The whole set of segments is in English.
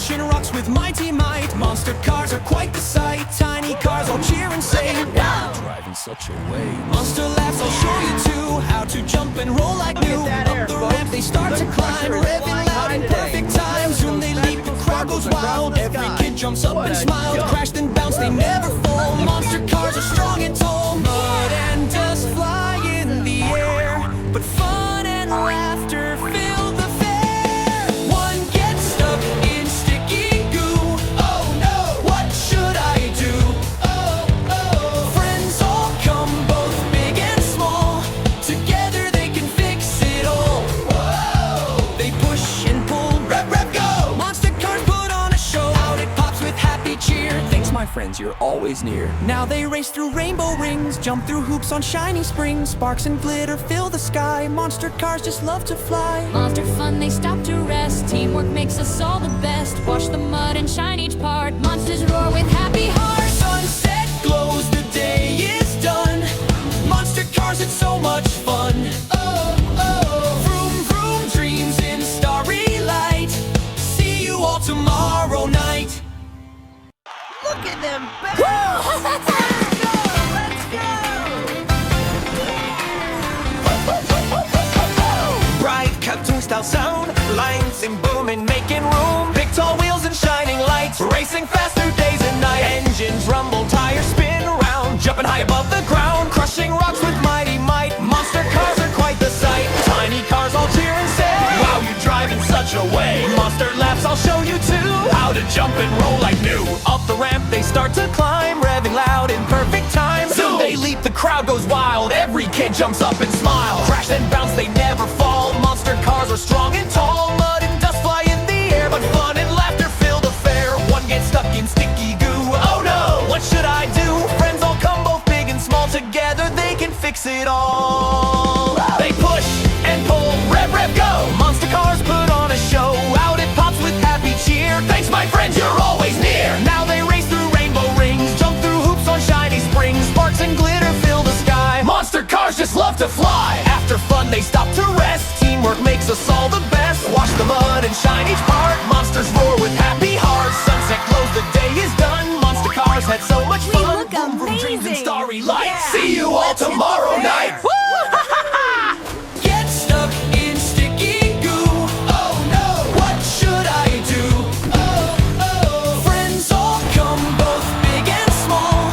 crushing rocks with mighty might. Monster cars are quite the sight. Tiny cars all cheer and say, wow, driving such a way. Monster laughs, I'll show you too how to jump and roll like new. Up the ramp they start to climb, revving loud in perfect time. Soon they leap, the crowd goes wild. Every kid jumps up and smiles. Crashed and bounced, they never fall. Monster cars are strong and tall. Mud and dust fly in the air, but fun and laughter fill the fair. One gets stuck in sticky goo. Oh no, what should I do? Oh, oh. Friends all come, both big and small. Together they can fix it all. Whoa! They push and pull, rev, rev, go. Monster cars put on a show. Out it pops with happy cheer. Thanks my friends, you're always near. Now they race through rainbow rings, jump through hoops on shiny springs. Sparks and glitter fill the sky. Monster cars just love to fly. Monster fun, they stop to rest. Teamwork makes us all the best. Wash the mud and shine each part. Monsters roar with happy hearts. Sunset glows, the day is done. Monster cars, it's so much fun. Oh, oh. Vroom, vroom, dreams in starry light. See you all tomorrow night. Look at them back! Let's go! Bright cartoon-style sound, lines and booming, making room. Big tall wheels and shining lights, racing fast through days and nights. Engines rumble, tires spin around, jumping high above the ground, crushing rocks with mighty might. Monster cars are quite the sight. Tiny cars all cheer and say, wow, you drive in such a way. Monster laughs, I'll show you too how to jump and roll like new. Up the ramp they start to climb, revving loud in perfect time. Soon they leap, the crowd goes wild. Every kid jumps up and smiles. Crash and bounce, they never fall. Monster cars are strong and tall. Mud and dust fly in the air, but fun and laughter fill the fair. One gets stuck in sticky goo. Oh no, what should I do? Friends all come, both big and small. Together they can fix it all. They push and pull, rev, rev, go. Monster cars put on a show. Out it pops with happy cheer. Thanks my friends, you're always near. Now they race through rainbow rings, jump through hoops on shiny springs. Sparks and glitter fill the sky. Monster cars just love to fly. After fun they stop to rest. Teamwork makes us all the best. Wash the mud and shine each part. Monsters roar with happy hearts. Sunset glows, the day is done. Monster cars had so much fun. look Vroom, vroom, dreams and amazing. starry lights. Yeah. See you all tomorrow night. Get stuck in sticky goo. Oh no, what should I do? Oh, oh. Friends all come, both big and small.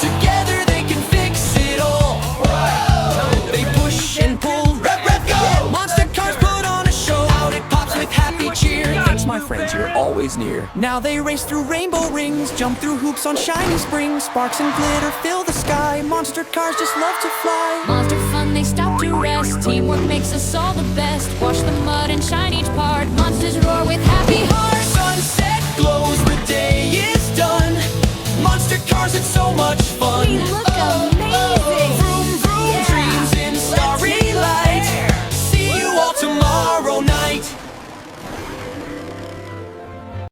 Together they can fix it all. Whoa. They push and pull, rev, rev, go. Monster cars put on a show. Out it pops with happy cheer. Thanks my friends, you're always near. Now they race through rainbow rings, jump through hoops on shiny springs. Sparks and glitter fill the sky. Monster cars just love to fly. Monster fun, they stop to rest. Teamwork makes us all the best. Wash the mud and shine each part. Monsters roar with happy hearts. Sunset glows, the day is done. Monster cars, it's so much fun. We look amazing.